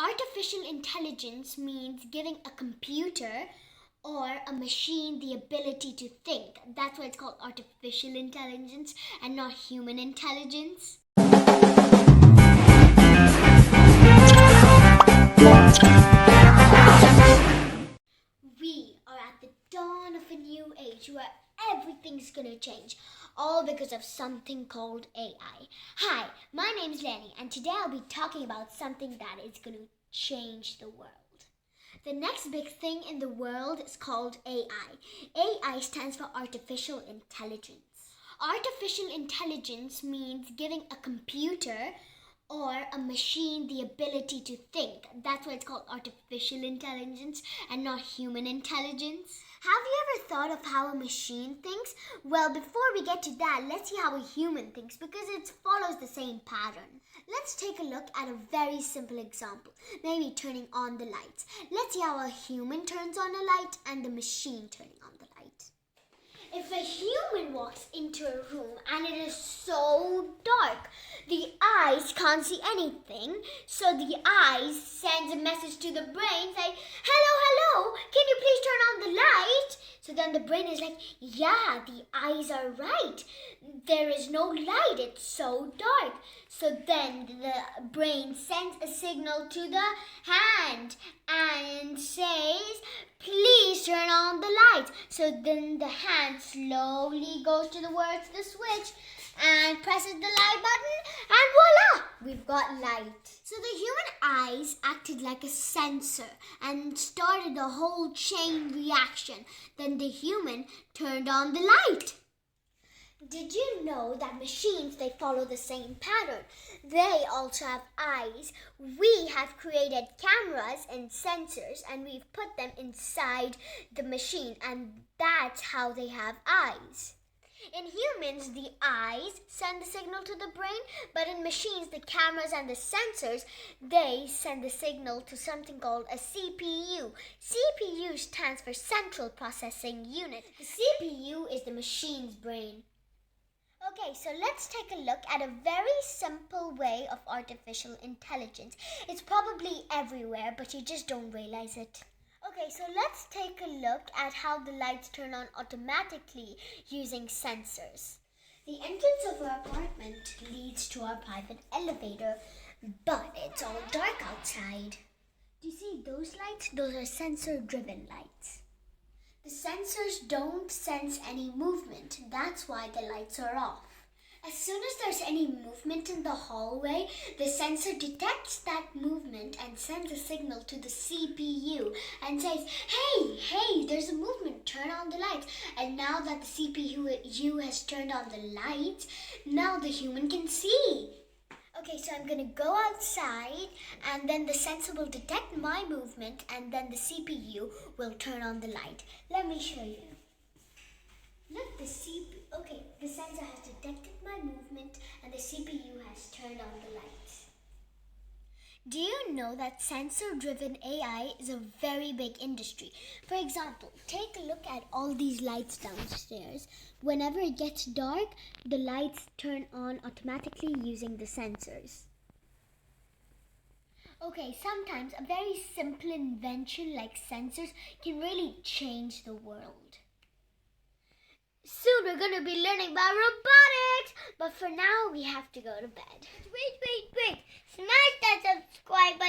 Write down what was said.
Artificial intelligence means giving a computer or a machine the ability to think. That's why it's called artificial intelligence and not human intelligence. We are at the dawn of a new age where everything's gonna change, all because of something called AI. Hi, my name's Lenny, and today I'll be talking about something that is gonna change the world. The next big thing in the world is called AI. AI stands for artificial intelligence. Artificial intelligence means giving a computer or a machine the ability to think. That's why it's called artificial intelligence and not human intelligence. Have you ever thought of how a machine thinks? Well, before we get to that, let's see how a human thinks because it follows the same pattern. Let's take a look at a very simple example, maybe turning on the lights. Let's see how a human turns on a light and the machine turning on the light. If a human walks into a room and it is so dark, the eyes can't see anything, so the eyes sends a message to the brain saying, hello, can you please turn on the light? So then the brain is like, yeah, the eyes are right. There is no light, it's so dark. So then the brain sends a signal to the hand and says, please turn on the light. So then the hand slowly goes towards the switch and presses the light button, and voila, we've got light. So the human eyes acted like a sensor and started the whole chain reaction. Then the human turned on the light. Did you know that machines, they follow the same pattern? They also have eyes. We have created cameras and sensors and we've put them inside the machine, and that's how they have eyes. In humans, the eyes send the signal to the brain, but in machines, the cameras and the sensors, they send the signal to something called a CPU. CPU stands for Central Processing Unit. The CPU is the machine's brain. Okay, so let's take a look at a very simple way of artificial intelligence. It's probably everywhere, but you just don't realize it. Okay, so let's take a look at how the lights turn on automatically using sensors. The entrance of our apartment leads to our private elevator, but it's all dark outside. Do you see those lights? Those are sensor-driven lights. The sensors don't sense any movement. That's why the lights are off. As soon as there's any movement in the hallway, the sensor detects that movement and sends a signal to the CPU and says, hey, there's a movement, turn on the lights. And now that the CPU has turned on the lights, now the human can see. Okay, so I'm going to go outside and then the sensor will detect my movement and then the CPU will turn on the light. Let me show you. Look, the sensor has detected my movement and the CPU has turned on the lights. Do you know that sensor-driven AI is a very big industry? For example, take a look at all these lights downstairs. Whenever it gets dark, the lights turn on automatically using the sensors. Okay, sometimes a very simple invention like sensors can really change the world. Soon we're going to be learning about robotics, but for now we have to go to bed. Wait. Smash that subscribe